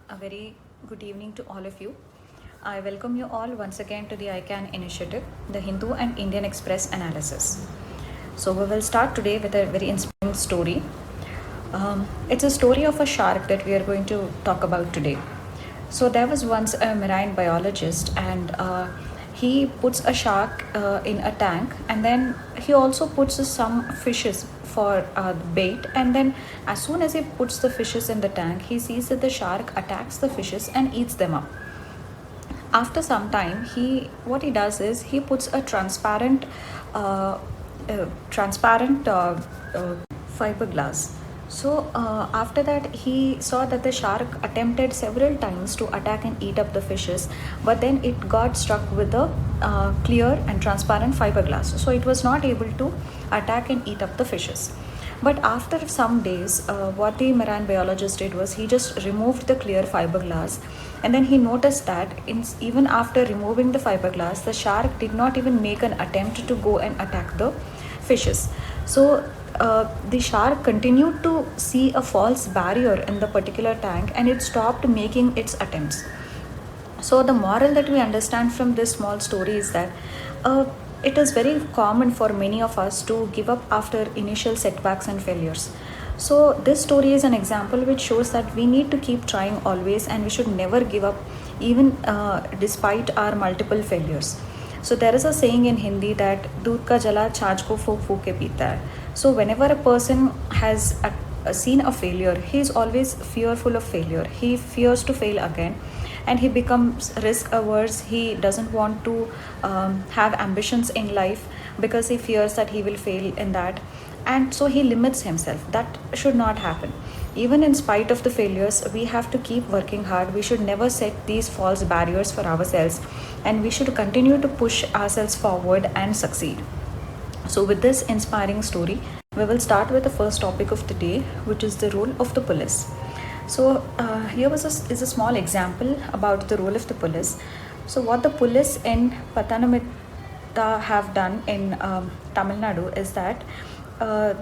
A very good evening to all of you. I welcome you all once again to the ICANN initiative, the Hindu and Indian Express analysis. So, we will start today with a very inspiring story. It's a story of a shark that we are going to talk about today. So, there was once a marine biologist, and he puts a shark in a tank, and then he also puts some fishes for bait. And then, as soon as he puts the fishes in the tank, he sees that the shark attacks the fishes and eats them up. After some time, what he does is he puts a uh, transparent fiberglass. So after that, he saw that the shark attempted several times to attack and eat up the fishes, but then it got stuck with the clear and transparent fiberglass, so it was not able to attack and eat up the fishes. But after some days, what the marine biologist did was he just removed the clear fiberglass, and then he noticed that even after removing the fiberglass, the shark did not even make an attempt to go and attack the fishes. So the shark continued to see a false barrier in the particular tank, and it stopped making its attempts. So, the moral that we understand from this small story is that it is very common for many of us to give up after initial setbacks and failures. So, this story is an example which shows that we need to keep trying always, and we should never give up, even despite our multiple failures. So, there is a saying in Hindi that दूध का जला छाछ को फूक फूक के पीता है. So, whenever a person has seen a failure, he is always fearful of failure. He fears to fail again, and he becomes risk averse. He doesn't want to have ambitions in life because he fears that he will fail in that, and so he limits himself. That should not happen. Even in spite of the failures, we have to keep working hard. We should never set these false barriers for ourselves, and we should continue to push ourselves forward and succeed. So, with this inspiring story, we will start with the first topic of the day, which is the role of the police. So, here is a small example about the role of the police. So, what the police in Pathanamthitta have done in Tamil Nadu is that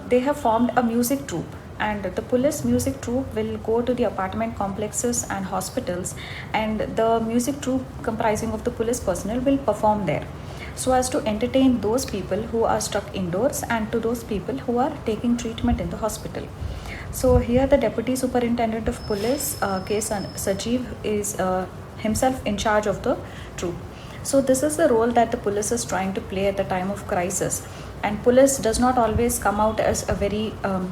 they have formed a music troupe, and the police music troupe will go to the apartment complexes and hospitals, and the music troupe comprising of the police personnel will perform there, so as to entertain those people who are stuck indoors and to those people who are taking treatment in the hospital. So here the Deputy Superintendent of Police, K. Sajeev, is himself in charge of the troop. So this is the role that the police is trying to play at the time of crisis. And police does not always come out as a very um,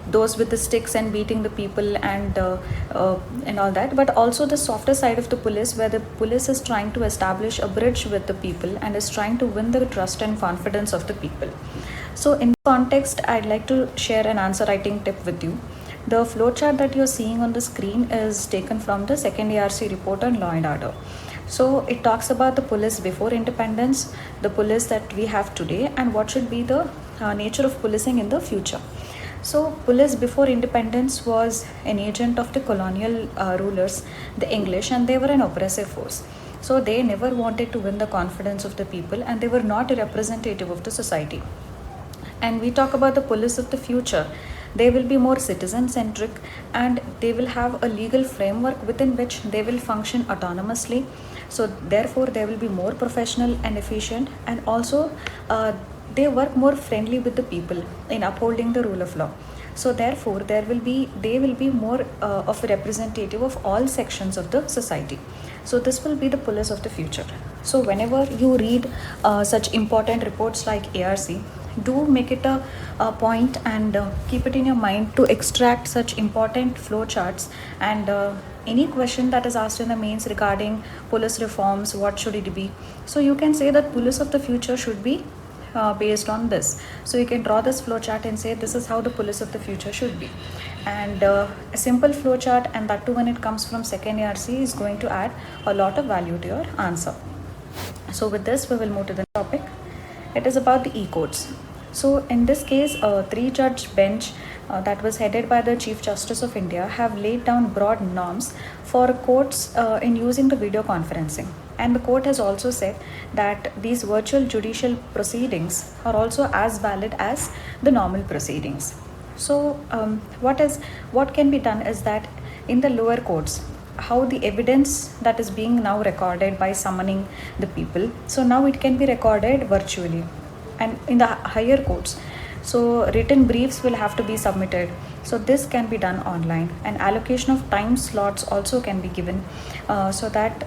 those with the sticks and beating the people and all that, but also the softer side of the police, where the police is trying to establish a bridge with the people and is trying to win the trust and confidence of the people. So in this context, I'd like to share an answer writing tip with you. The flowchart that you're seeing on the screen is taken from the second ARC report on law and order. So it talks about the police before independence, the police that we have today, and what should be the nature of policing in the future. So police before independence was an agent of the colonial rulers, the English, and they were an oppressive force. So they never wanted to win the confidence of the people, and they were not a representative of the society. And we talk about the police of the future. They will be more citizen centric, and they will have a legal framework within which they will function autonomously. So therefore they will be more professional and efficient, and also they work more friendly with the people in upholding the rule of law. So therefore they will be more of a representative of all sections of the society. So this will be the police of the future. So whenever you read such important reports like ARC, do make it a point and keep it in your mind to extract such important flowcharts, and any question that is asked in the mains regarding police reforms, what should it be? So you can say that police of the future should be based on this. So you can draw this flowchart and say this is how the police of the future should be. And a simple flowchart, and that too when it comes from second ARC, is going to add a lot of value to your answer. So with this, we will move to the topic. It is about the E-codes. So in this case, a three-judge bench that was headed by the Chief Justice of India have laid down broad norms for courts in using the video conferencing. And the court has also said that these virtual judicial proceedings are also as valid as the normal proceedings. So what can be done is that in the lower courts, how the evidence that is being now recorded by summoning the people, so now it can be recorded virtually. And in the higher courts, so written briefs will have to be submitted, so this can be done online. And allocation of time slots also can be given, so that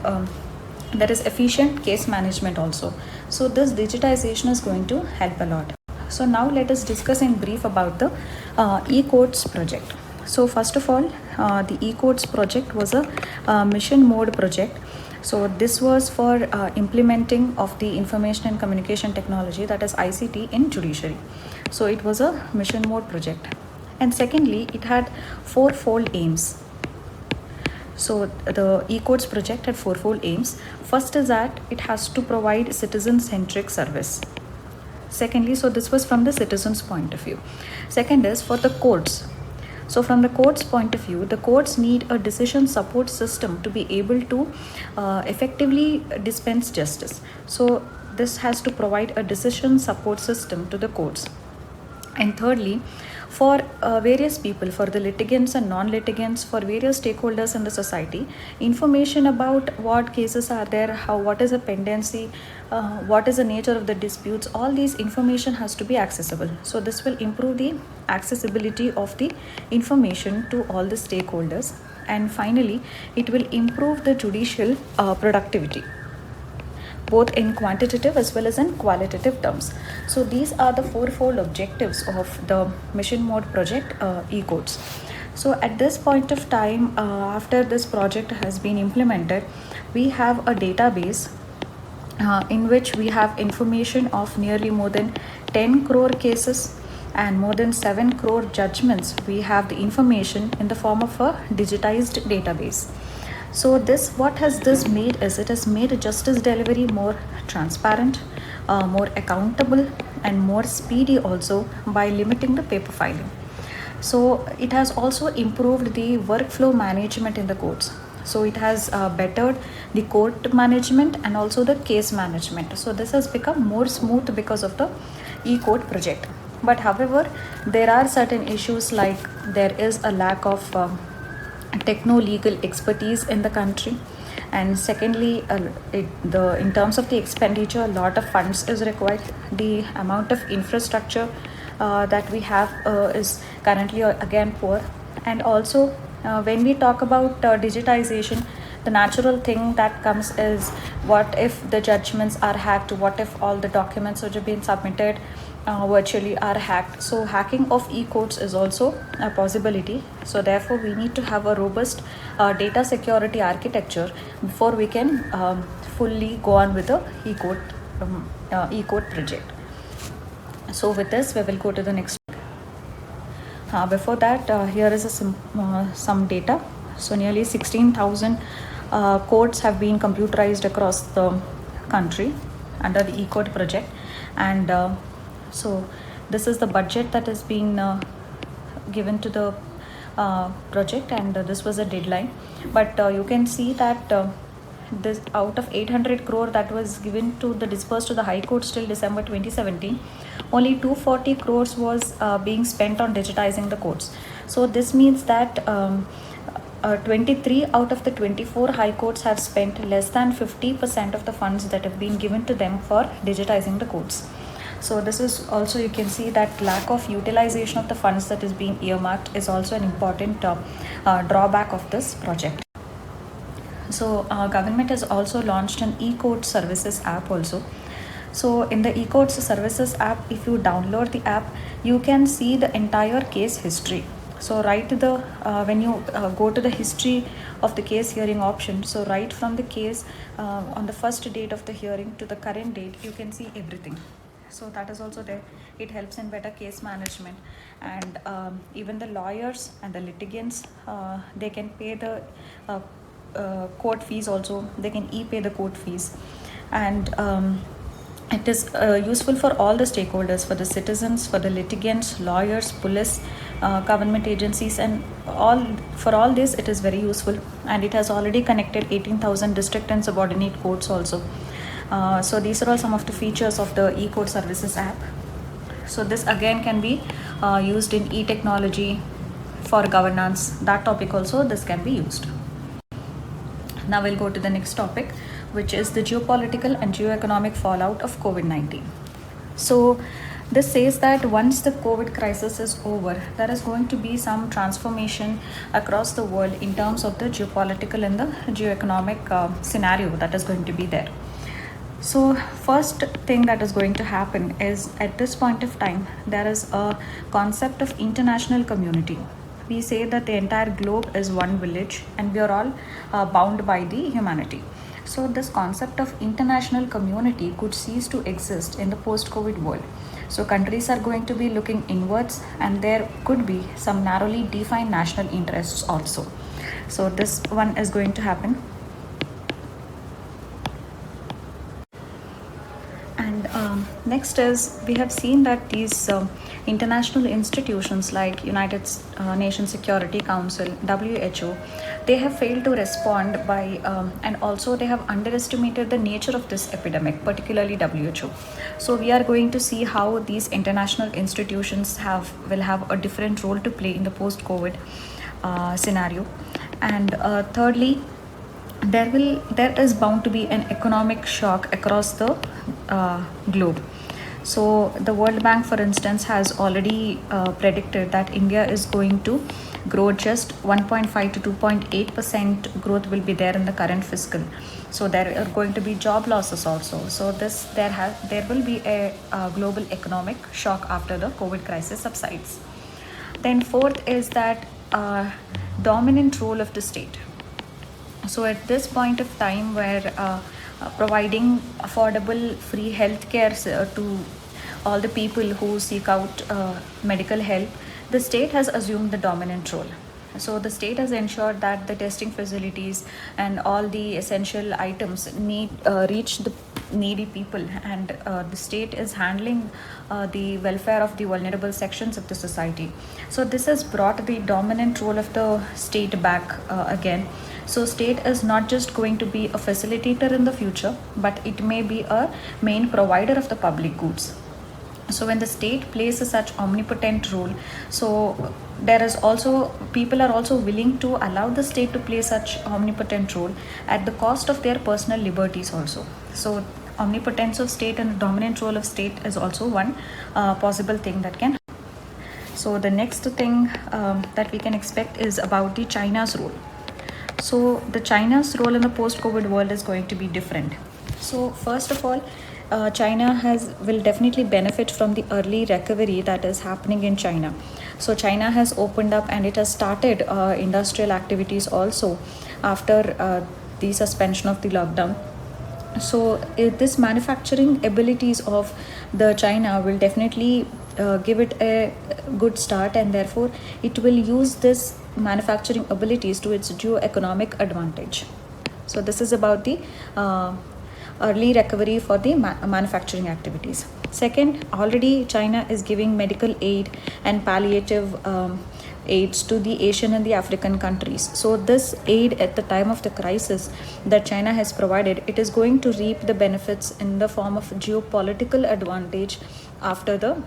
there is efficient case management also. So this digitization is going to help a lot. So now let us discuss in brief about the e-courts project. So first of all, the e-courts project was a mission mode project. So this was for implementing of the information and communication technology, that is ICT, in judiciary. So it was a mission mode project. And secondly, it had fourfold aims. So the e-courts project had fourfold aims. First is that it has to provide citizen-centric service. Secondly, so this was from the citizen's point of view. Second is for the courts. So from the court's point of view, the courts need a decision support system to be able to effectively dispense justice. So this has to provide a decision support system to the courts. And thirdly, for various people, for the litigants and non-litigants, for various stakeholders in the society, information about what cases are there, what is a pendency, what is the nature of the disputes, all these information has to be accessible. So this will improve the accessibility of the information to all the stakeholders. And finally, it will improve the judicial productivity, both in quantitative as well as in qualitative terms. So these are the fourfold objectives of the mission mode project, e-courts. So at this point of time, after this project has been implemented, we have a database in which we have information of nearly more than 10 crore cases and more than 7 crore judgments. We have the information in the form of a digitized database. So this, what has this made is, it has made justice delivery more transparent, more accountable, and more speedy also, by limiting the paper filing. So it has also improved the workflow management in the courts. So it has bettered the court management and also the case management. So this has become more smooth because of the e-court project. But however, there are certain issues, like there is a lack of techno-legal expertise in the country. And secondly, in terms of the expenditure, a lot of funds is required. The amount of infrastructure that we have is currently again poor. And also when we talk about digitization, the natural thing that comes is, what if the judgments are hacked? What if all the documents which have been submitted virtually are hacked? So hacking of e-courts is also a possibility. So therefore we need to have a robust data security architecture before we can fully go on with the e-court project. So with this, we will go to the next. Before that, here is some data. So nearly 16,000 courts have been computerized across the country under the e-court project. And so this is the budget that has been given to the project, and this was a deadline. But you can see that this, out of 800 crore that was given to the disbursed to the High Court till December 2017, only 240 crores was being spent on digitizing the courts. So this means that 23 out of the 24 high courts have spent less than 50% of the funds that have been given to them for digitizing the courts. So this is also, you can see that lack of utilization of the funds that is being earmarked is also an important drawback of this project. So government has also launched an e-court services app also. So in the e-court services app, if you download the app, you can see the entire case history. So right to the when you go to the history of the case hearing option, so right from the case on the first date of the hearing to the current date, you can see everything. So that is also there. It helps in better case management. And even the lawyers and the litigants, they can pay the court fees also. They can e-pay the court fees. And it is useful for all the stakeholders, for the citizens, for the litigants, lawyers, police, government agencies, and all. For all this, it is very useful, and it has already connected 18,000 district and subordinate courts also. So these are all some of the features of the e-court services app. So this again can be used in e-technology, for governance, that topic also this can be used. Now we'll go to the next topic, which is the geopolitical and geoeconomic fallout of COVID-19. So this says that once the COVID crisis is over, there is going to be some transformation across the world in terms of the geopolitical and the geoeconomic scenario that is going to be there. So first thing that is going to happen is, at this point of time, there is a concept of international community. We say that the entire globe is one village and we are all bound by the humanity. So this concept of international community could cease to exist in the post-COVID world. So countries are going to be looking inwards, and there could be some narrowly defined national interests also. So this one is going to happen. And next is, we have seen that these international institutions like United Nations Security Council, WHO, they have failed to respond by and also they have underestimated the nature of this epidemic, particularly WHO. So we are going to see how these international institutions will have a different role to play in the post-COVID scenario. And thirdly, there is bound to be an economic shock across the globe. So the World Bank, for instance, has already predicted that India is going to grow just 1.5 to 2.8% growth will be there in the current fiscal. So there are going to be job losses also. So there will be a global economic shock after the COVID crisis subsides. Then fourth is that dominant role of the state. So at this point of time, where providing affordable free healthcare to all the people who seek out medical help, the state has assumed the dominant role. So the state has ensured that the testing facilities and all the essential items reach the needy people, and the state is handling the welfare of the vulnerable sections of the society. So this has brought the dominant role of the state back again. So state is not just going to be a facilitator in the future, but it may be a main provider of the public goods. So when the state plays such omnipotent role, so there is also, people are also willing to allow the state to play such omnipotent role at the cost of their personal liberties also. So omnipotence of state and dominant role of state is also one possible thing that can happen. So the next thing that we can expect is about the China's role. So the China's role in the post-COVID world is going to be different. So first of all, China will definitely benefit from the early recovery that is happening in China. So China has opened up and it has started industrial activities also after the suspension of the lockdown. So this manufacturing abilities of the China will definitely give it a good start, and therefore it will use this manufacturing abilities to its geo-economic advantage. So this is about the early recovery for the manufacturing activities. Second, already China is giving medical aid and palliative aids to the Asian and the African countries. So this aid at the time of the crisis that China has provided, it is going to reap the benefits in the form of geopolitical advantage after the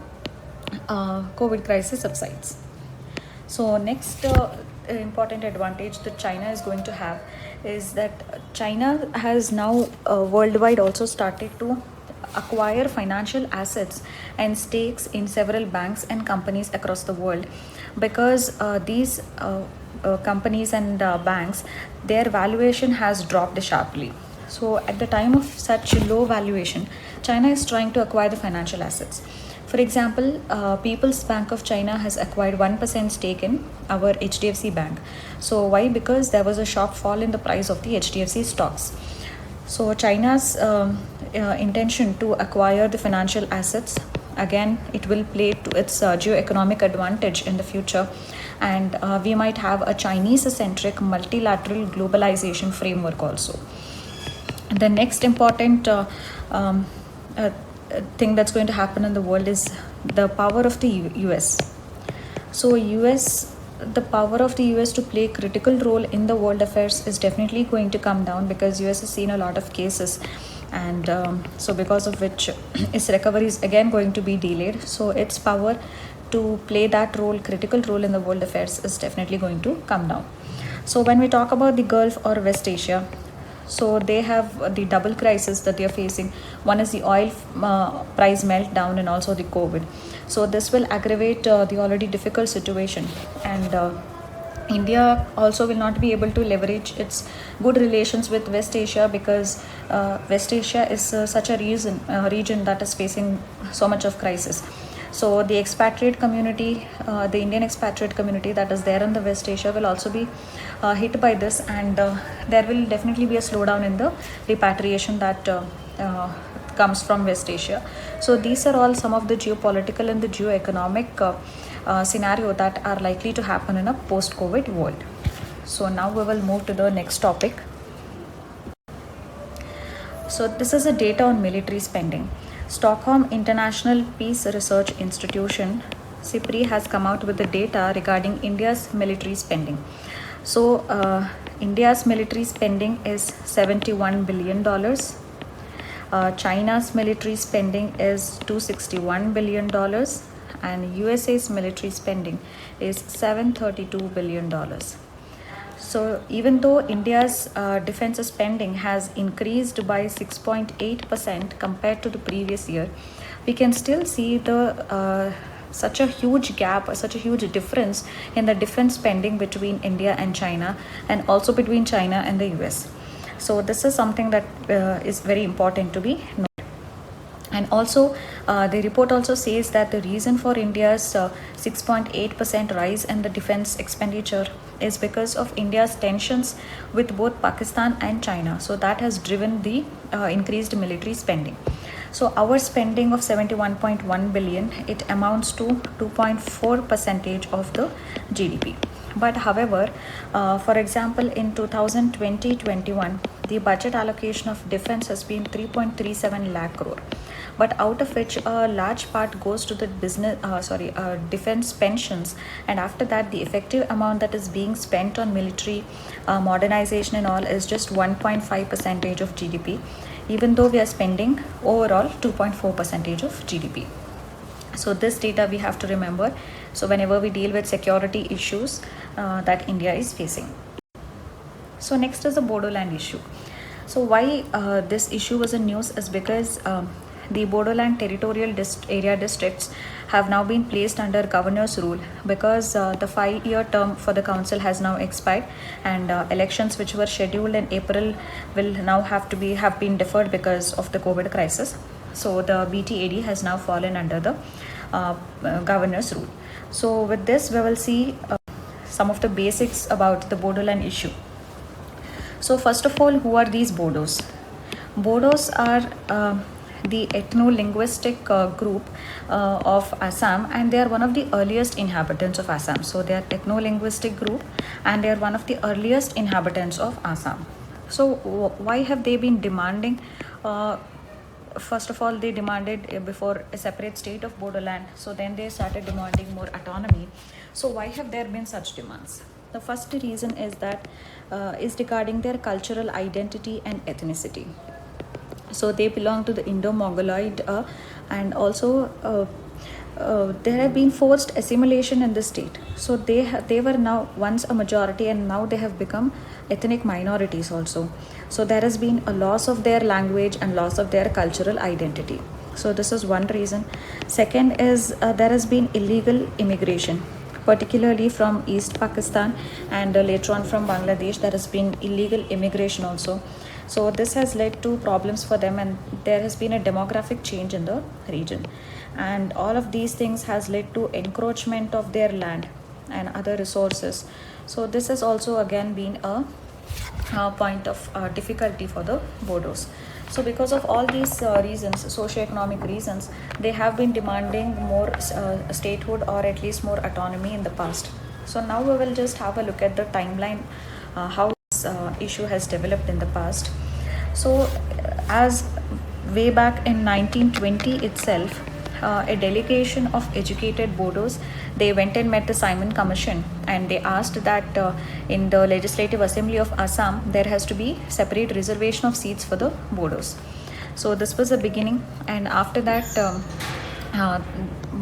COVID crisis subsides. So next important advantage that China is going to have is that China has now worldwide also started to acquire financial assets and stakes in several banks and companies across the world, because these companies and banks, their valuation has dropped sharply. So at the time of such low valuation, China is trying to acquire the financial assets. For example, People's Bank of China has acquired 1% stake in our HDFC Bank. So why? Because there was a sharp fall in the price of the HDFC stocks. So China's intention to acquire the financial assets, again, it will play to its geo-economic advantage in the future, and we might have a Chinese-centric multilateral globalization framework also. The next important thing that's going to happen in the world is the power of the US. So the power of the US to play a critical role in the world affairs is definitely going to come down, because US has seen a lot of cases, and so because of which its recovery is again going to be delayed. So its power to play that role, critical role in the world affairs, is definitely going to come down. So when we talk about the Gulf or West Asia, so they have the double crisis that they are facing. One is the oil price meltdown and also the COVID. So this will aggravate the already difficult situation, and India also will not be able to leverage its good relations with West Asia, because West Asia is such a region that is facing so much of crisis. So the expatriate community, the Indian expatriate community that is there in the West Asia, will also be hit by this, and there will definitely be a slowdown in the repatriation that comes from West Asia. So these are all some of the geopolitical and the geoeconomic scenario that are likely to happen in a post-COVID world. So now we will move to the next topic. So this is a data on military spending. Stockholm International Peace Research Institution, SIPRI, has come out with the data regarding India's military spending. So India's military spending is $71 billion. China's military spending is $261 billion, and USA's military spending is $732 billion. So even though India's defense spending has increased by 6.8% compared to the previous year, we can still see the such a huge gap, such a huge difference in the defense spending between India and China, and also between China and the US. So this is something that is very important to be noted. And also the report also says that the reason for India's 6.8% rise in the defense expenditure is because of India's tensions with both Pakistan and China. So that has driven the increased military spending. So our spending of 71.1 billion, it amounts to 2.4% of the GDP. But however, for example, in 2020-21, the budget allocation of defense has been 3.37 lakh crore. But out of which a large part goes to the defense pensions, and after that the effective amount that is being spent on military modernization and all is just 1.5% of GDP, even though we are spending overall 2.4% of GDP. So this data we have to remember, so whenever we deal with security issues that India is facing. So next is the Bodoland issue. So why this issue was in news is because the Bodoland territorial area districts have now been placed under governor's rule, because the 5-year term for the council has now expired, and elections which were scheduled in April will now have been deferred because of the COVID crisis. So the BTAD has now fallen under the governor's rule. So with this we will see some of the basics about the Bodoland issue. So first of all, who are these Bodos? Bodos are the ethno-linguistic group of Assam, and they are one of the earliest inhabitants of Assam. So they are ethno-linguistic group, and they are one of the earliest inhabitants of Assam. So why have they been demanding? First of all, they demanded before a separate state of Bodoland. So then they started demanding more autonomy. So why have there been such demands? The first reason is that is regarding their cultural identity and ethnicity. So they belong to the Indo-Mongoloid, and also there have been forced assimilation in the state. So they were now once a majority, and now they have become ethnic minorities also. So there has been a loss of their language and loss of their cultural identity. So this is one reason. Second is there has been illegal immigration, particularly from East Pakistan, and later on from Bangladesh. There has been illegal immigration also. So this has led to problems for them, and there has been a demographic change in the region, and all of these things has led to encroachment of their land and other resources. So this has also again been a point of difficulty for the Bodos. So because of all these reasons, socio-economic reasons, they have been demanding more statehood, or at least more autonomy in the past. So now we will just have a look at the timeline, how this issue has developed in the past. So as way back in 1920 itself, a delegation of educated Bodos, they went and met the Simon Commission, and they asked that in the Legislative Assembly of Assam, there has to be separate reservation of seats for the Bodos. So this was the beginning, and after that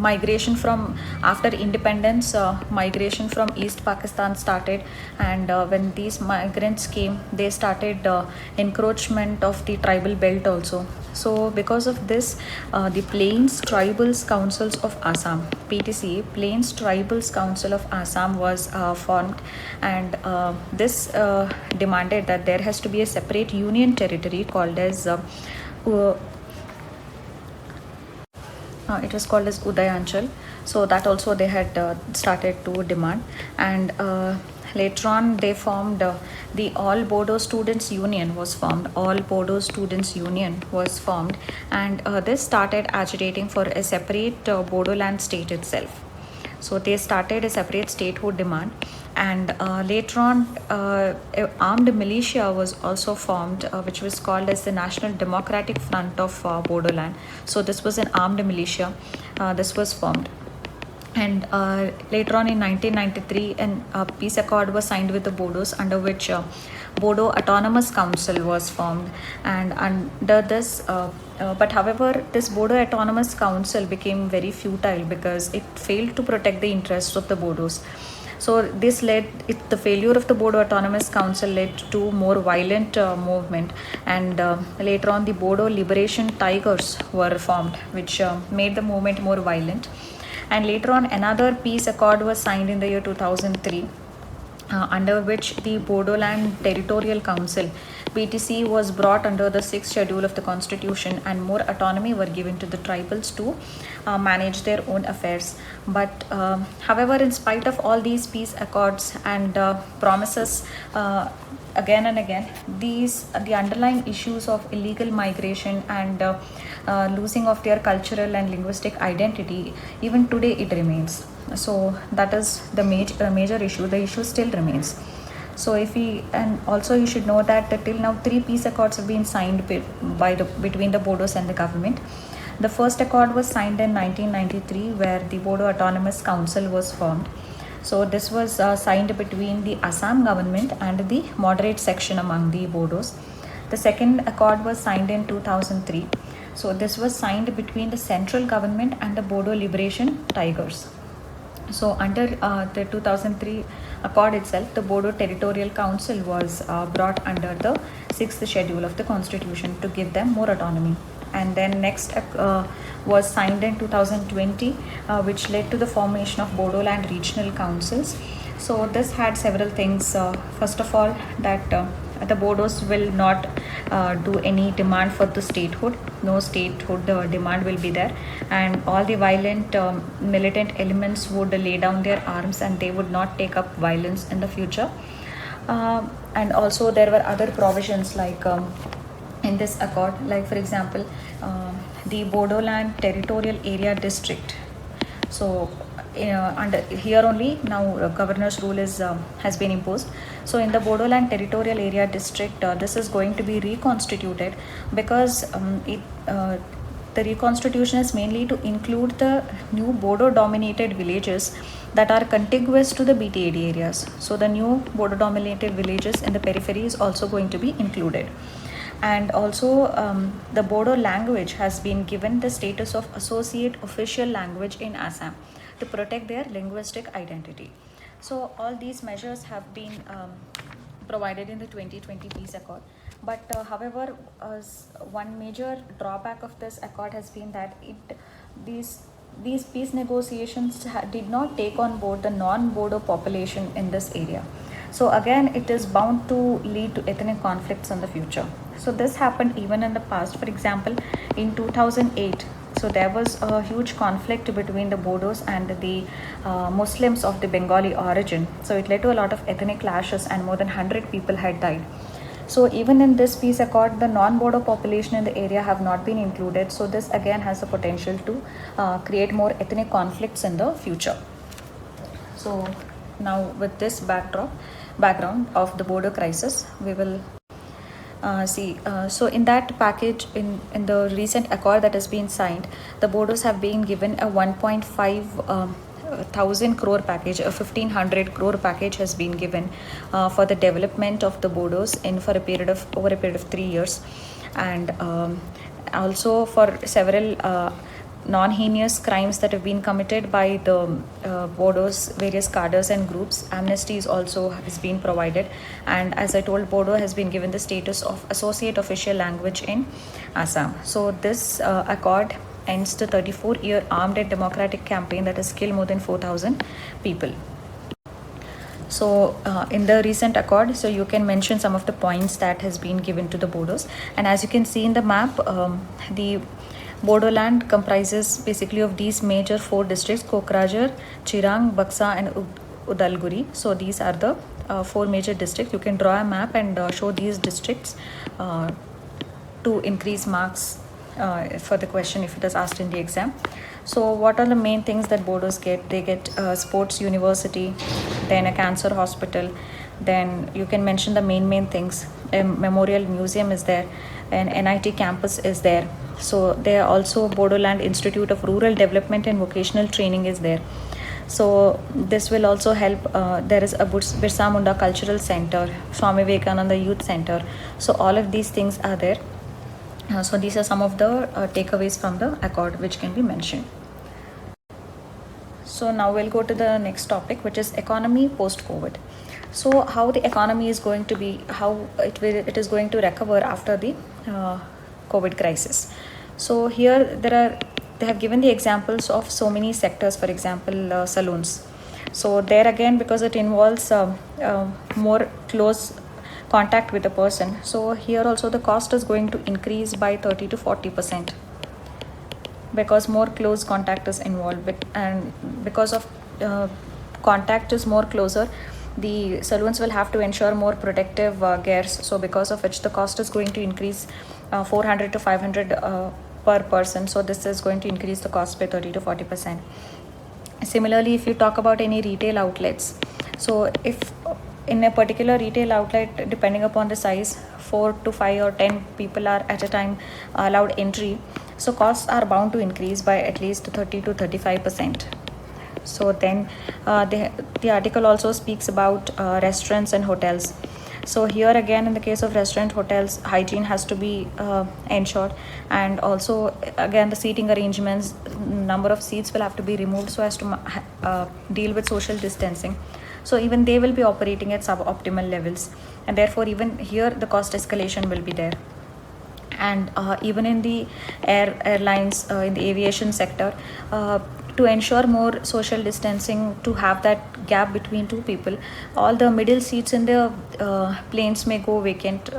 migration from after independence, migration from East Pakistan started, and when these migrants came, they started encroachment of the tribal belt also. So because of this, the Plains Tribals Councils of Assam, PTC, Plains Tribals Council of Assam, was formed, and this demanded that there has to be a separate union territory called as it was called as Udayanchal. So that also they had started to demand, and later on they formed the All Bodo Students Union was formed. All Bodo Students Union was formed, and this started agitating for a separate Bodoland state itself. So they started a separate statehood demand, and later on a armed militia was also formed, which was called as the National Democratic Front of Bodoland. So this was an armed militia. This was formed, and later on in 1993 a peace accord was signed with the Bodos, under which Bodo Autonomous Council was formed, and under this but however, this Bodo Autonomous Council became very futile because it failed to protect the interests of the Bodos. So this the failure of the Bodo Autonomous Council led to more violent movement, and later on the Bodo Liberation Tigers were formed, which made the movement more violent. And later on another peace accord was signed in the year 2003, under which the Bodoland Territorial Council, BTC, was brought under the 6th schedule of the constitution, and more autonomy were given to the tribals to manage their own affairs. But however, in spite of all these peace accords and promises, again and again, the underlying issues of illegal migration and losing of their cultural and linguistic identity, even today it remains. So that is the major issue. The issue still remains. So and also you should know that till now 3 peace accords have been signed between the Bodos and the government. The first accord was signed in 1993, where the Bodo Autonomous Council was formed. So this was signed between the Assam government and the moderate section among the Bodos. The second accord was signed in 2003. So this was signed between the central government and the Bodo Liberation Tigers. So under the 2003 accord itself, the Bodo Territorial Council was brought under the 6th schedule of the constitution to give them more autonomy. And then next was signed in 2020, which led to the formation of Bodoland Regional Councils. So this had several things. First of all, that the Bodos will not do any demand for the statehood. No statehood demand will be there, and all the violent militant elements would lay down their arms, and they would not take up violence in the future. And also there were other provisions like in this accord, like for example the Bodoland Territorial Area District. So under here only now governor's rule is has been imposed. So in the Bodoland Territorial Area District, this is going to be reconstituted because the reconstitution is mainly to include the new Bodo dominated villages that are contiguous to the BTAD areas. So the new Bodo dominated villages in the periphery is also going to be included. And also the Bodo language has been given the status of associate official language in Assam to protect their linguistic identity. So all these measures have been provided in the 2020 peace accord. But however, one major drawback of this accord has been that these peace negotiations did not take on board the non-Bodo population in this area. So again, it is bound to lead to ethnic conflicts in the future. So this happened even in the past. For example, in 2008, so there was a huge conflict between the Bodos and the Muslims of the Bengali origin. So it led to a lot of ethnic clashes, and more than 100 people had died. So even in this peace accord, the non-Bodo population in the area have not been included. So this again has the potential to create more ethnic conflicts in the future. So now with this background of the Bodo crisis, we will see. So in that package, in the recent accord that has been signed, the Bodos have been given a 1.5 thousand crore package. A 1500 crore package has been given for the development of the Bodos over a period of 3 years, and also for several non-heinous crimes that have been committed by the Bodo's various cadres and groups, amnesty is also has been provided. And as I told, Bodo has been given the status of associate official language in Assam. So this accord ends the 34-year armed and democratic campaign that has killed more than 4,000 people. So in the recent accord, so you can mention some of the points that has been given to the Bodos. And as you can see in the map, the Bodoland comprises basically of these major 4 districts: Kokrajhar, Chirang, Baksa and Udalguri. So these are the 4 major districts. You can draw a map and show these districts to increase marks for the question if it is asked in the exam. So what are the main things that Bodos get? They get sports university, then a cancer hospital, then you can mention the main things. A memorial museum is there, an NIT campus is there. So there also Bodoland Institute of Rural Development and Vocational Training is there. So this will also help. There is a Birsa Munda Cultural Center, Swami Vivekananda Youth Center. So all of these things are there. So these are some of the takeaways from the accord which can be mentioned. So now we'll go to the next topic, which is economy post-COVID. So how the economy is going to be, how it is going to recover after the COVID crisis. So here they have given the examples of so many sectors. For example, saloons. So there again, because it involves more close contact with the person, so here also the cost is going to increase by 30 to 40%, because more close contact is involved, and because of contact is more closer, the saloons will have to ensure more protective gears. So because of which the cost is going to increase 400 to 500 per person. So this is going to increase the cost by 30 to 40%. Similarly, if you talk about any retail outlets, so if in a particular retail outlet, depending upon the size, 4 to 5 or 10 people are at a time allowed entry. So costs are bound to increase by at least 30 to 35%. So then the article also speaks about restaurants and hotels. So here again, in the case of restaurant, hotels, hygiene has to be ensured, and also again the seating arrangements, number of seats will have to be removed so as to deal with social distancing. So even they will be operating at suboptimal levels, and therefore even here the cost escalation will be there. And even in the airlines, in the aviation sector, to ensure more social distancing, to have that gap between 2 people, all the middle seats in the planes may go vacant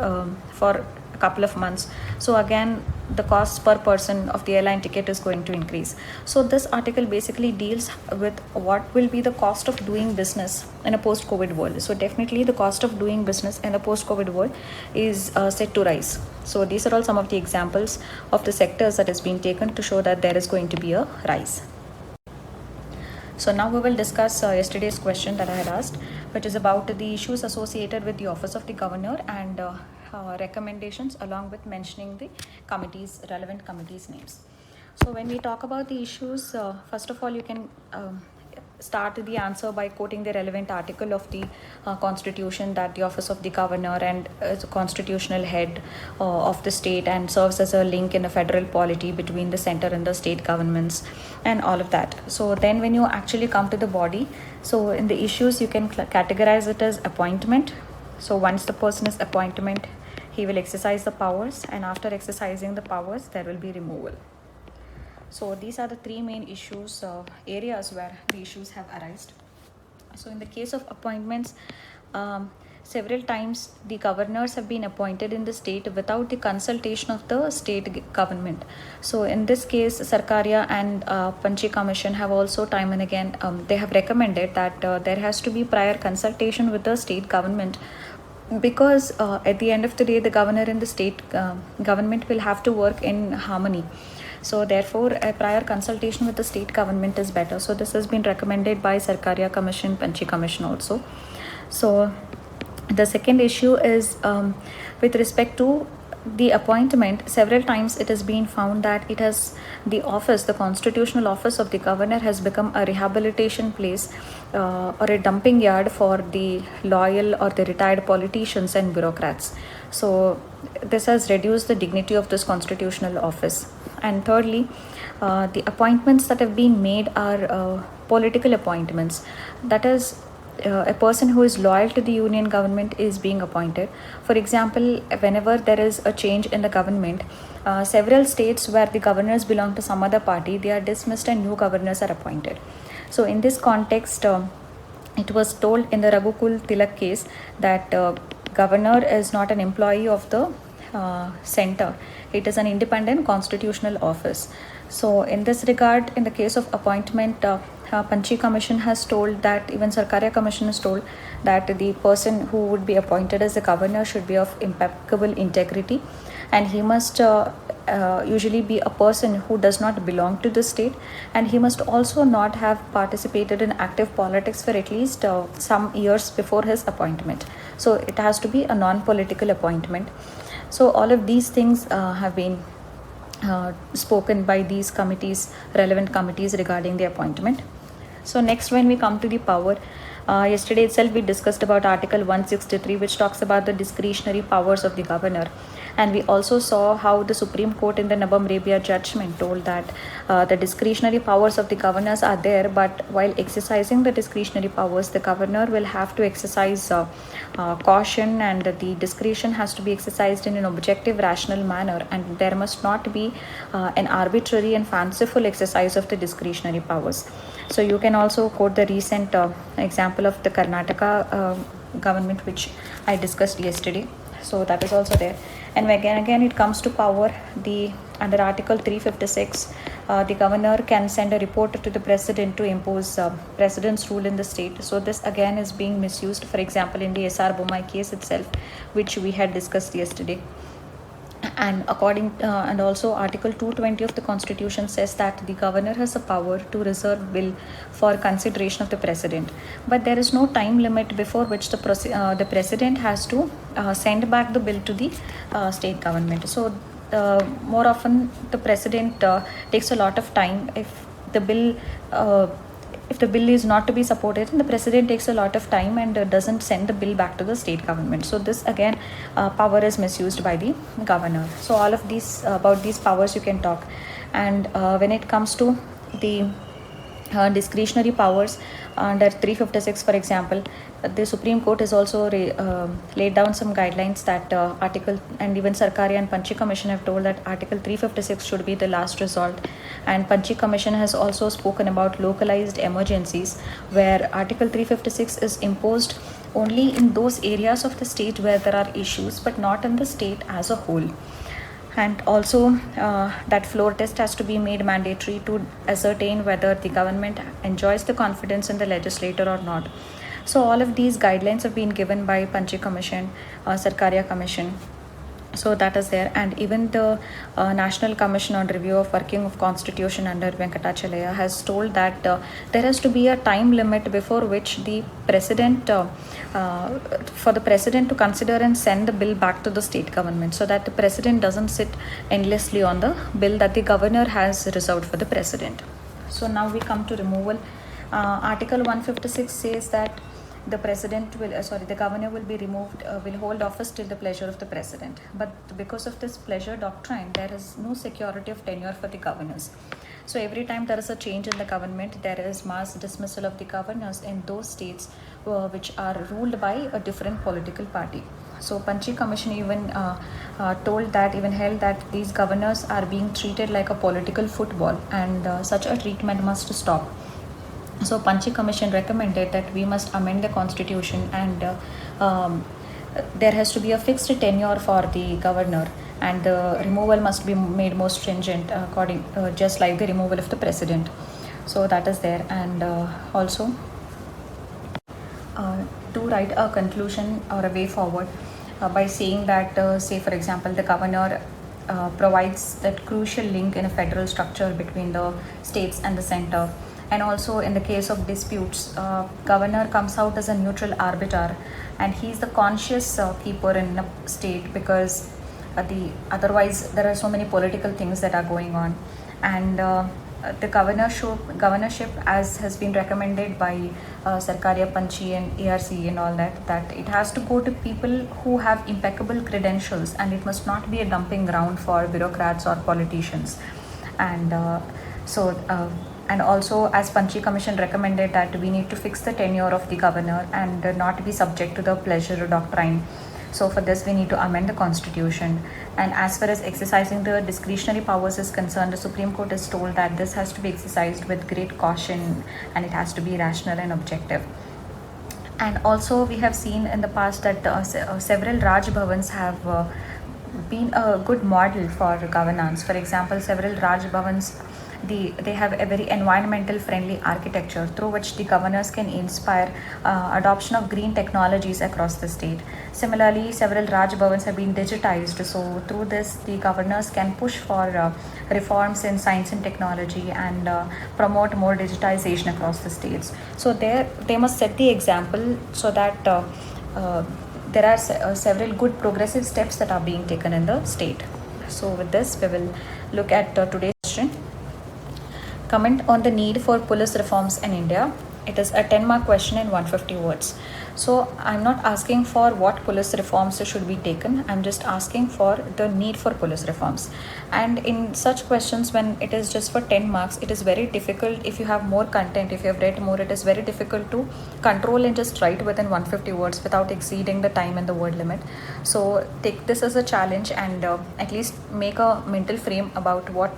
for a couple of months. So again, the cost per person of the airline ticket is going to increase. So this article basically deals with what will be the cost of doing business in a post-COVID world. So definitely the cost of doing business in a post-COVID world is set to rise. So these are all some of the examples of the sectors that has been taken to show that there is going to be a rise. So now we will discuss yesterday's question that I had asked, which is about the issues associated with the office of the governor and recommendations, along with mentioning the relevant committees' names. So when we talk about the issues, first of all, you can start the answer by quoting the relevant article of the constitution, that the office of the governor and is a constitutional head of the state and serves as a link in the federal polity between the center and the state governments and all of that. So then when you actually come to the body, so in the issues you can categorize it as appointment. So once the person is appointment, he will exercise the powers, and after exercising the powers there will be removal. So these are the 3 main issues, areas where the issues have arisen. So in the case of appointments, several times the governors have been appointed in the state without the consultation of the state government. So in this case, Sarkaria and Panchi Commission have also time and again, they have recommended that there has to be prior consultation with the state government, because at the end of the day, the governor and the state government will have to work in harmony. So therefore, a prior consultation with the state government is better. So this has been recommended by Sarkaria Commission, Panchi Commission also. So the second issue is with respect to the appointment. Several times it has been found that the constitutional office of the governor has become a rehabilitation place or a dumping yard for the loyal or the retired politicians and bureaucrats. So this has reduced the dignity of this constitutional office. And thirdly, the appointments that have been made are political appointments. That is, a person who is loyal to the union government is being appointed. For example, whenever there is a change in the government, several states where the governors belong to some other party, they are dismissed and new governors are appointed. So in this context, it was told in the Raghukul Tilak case that governor is not an employee of the center. It is an independent constitutional office. So in this regard, in the case of appointment, Panchi Commission has told that, even Sarkaria Commission has told that the person who would be appointed as the governor should be of impeccable integrity, and he must usually be a person who does not belong to the state, and he must also not have participated in active politics for at least some years before his appointment. So it has to be a non-political appointment. So all of these things have been spoken by these committees, relevant committees, regarding the appointment. So next, when we come to the power, yesterday itself we discussed about Article 163, which talks about the discretionary powers of the governor. And we also saw how the Supreme Court in the Nabam Rebia judgment told that the discretionary powers of the governors are there, but while exercising the discretionary powers, the governor will have to exercise caution, and the discretion has to be exercised in an objective, rational manner, and there must not be an arbitrary and fanciful exercise of the discretionary powers. So you can also quote the recent example of the Karnataka government, which I discussed yesterday. So that is also there. And again it comes to power, under Article 356, the governor can send a report to the president to impose president's rule in the state. So this again is being misused. For example, in the SR Bommai case itself, which we had discussed yesterday. And and also Article 220 of the Constitution says that the governor has a power to reserve bill for consideration of the president, but there is no time limit before which the president has to send back the bill to the state government. So more often the president takes a lot of time. If the bill is not to be supported, then the president takes a lot of time and doesn't send the bill back to the state government. So this again, power is misused by the governor. So all of these, about these powers you can talk. And when it comes to the discretionary powers under 356, for example, the Supreme Court has also laid down some guidelines that and even Sarkaria and Panchi Commission have told that Article 356 should be the last resort. And Panchi Commission has also spoken about localized emergencies, where Article 356 is imposed only in those areas of the state where there are issues, but not in the state as a whole. And also that floor test has to be made mandatory to ascertain whether the government enjoys the confidence in the legislator or not. So all of these guidelines have been given by Panchi Commission, Sarkaria Commission. So that is there. And even the National Commission on Review of Working of Constitution under Venkatachalaya has told that there has to be a time limit before which the president, for the president to consider and send the bill back to the state government, so that the president doesn't sit endlessly on the bill that the governor has reserved for the president. So now we come to removal. Article 156 says that the governor will be removed, will hold office till the pleasure of the president. But because of this pleasure doctrine, there is no security of tenure for the governors. So every time there is a change in the government, there is mass dismissal of the governors in those states which are ruled by a different political party. So Panchi Commission even held that these governors are being treated like a political football, and such a treatment must stop. So Panchi Commission recommended that we must amend the constitution, and there has to be a fixed tenure for the governor, and the removal must be made more stringent, just like the removal of the president. So that is there. And also to write a conclusion or a way forward by saying that, say for example, the governor provides that crucial link in a federal structure between the states and the center. And also in the case of disputes, governor comes out as a neutral arbiter, and he's the conscious keeper in a state, because otherwise there are so many political things that are going on. And the governorship, as has been recommended by Sarkaria, Panchi and ARC and all that it has to go to people who have impeccable credentials, and it must not be a dumping ground for bureaucrats or politicians. and and also, as Panchi Commission recommended, that we need to fix the tenure of the governor and not be subject to the pleasure doctrine. So for this, we need to amend the constitution. And as far as exercising the discretionary powers is concerned, the Supreme Court is told that this has to be exercised with great caution and it has to be rational and objective. And also, we have seen in the past that several Raj Bhavans have been a good model for governance. For example, several Raj Bhavans, they have a very environmental friendly architecture through which the governors can inspire adoption of green technologies across the state. Similarly, several Raj Bhavans have been digitized, so through this the governors can push for reforms in science and technology and promote more digitization across the states. So they must set the example so that uh, there are several good progressive steps that are being taken in the state. So with this, we will look at today's question. Comment on the need for police reforms in India. It is a 10-mark question in 150 words. So I'm not asking for what police reforms should be taken. I'm just asking for the need for police reforms. And in such questions, when it is just for 10 marks, it is very difficult. If you have more content, if you have read more, it is very difficult to control and just write within 150 words without exceeding the time and the word limit. So take this as a challenge and at least make a mental frame about what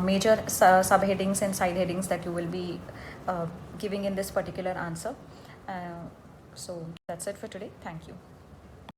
major subheadings and side headings that you will be giving in this particular answer. So that's it for today. Thank you.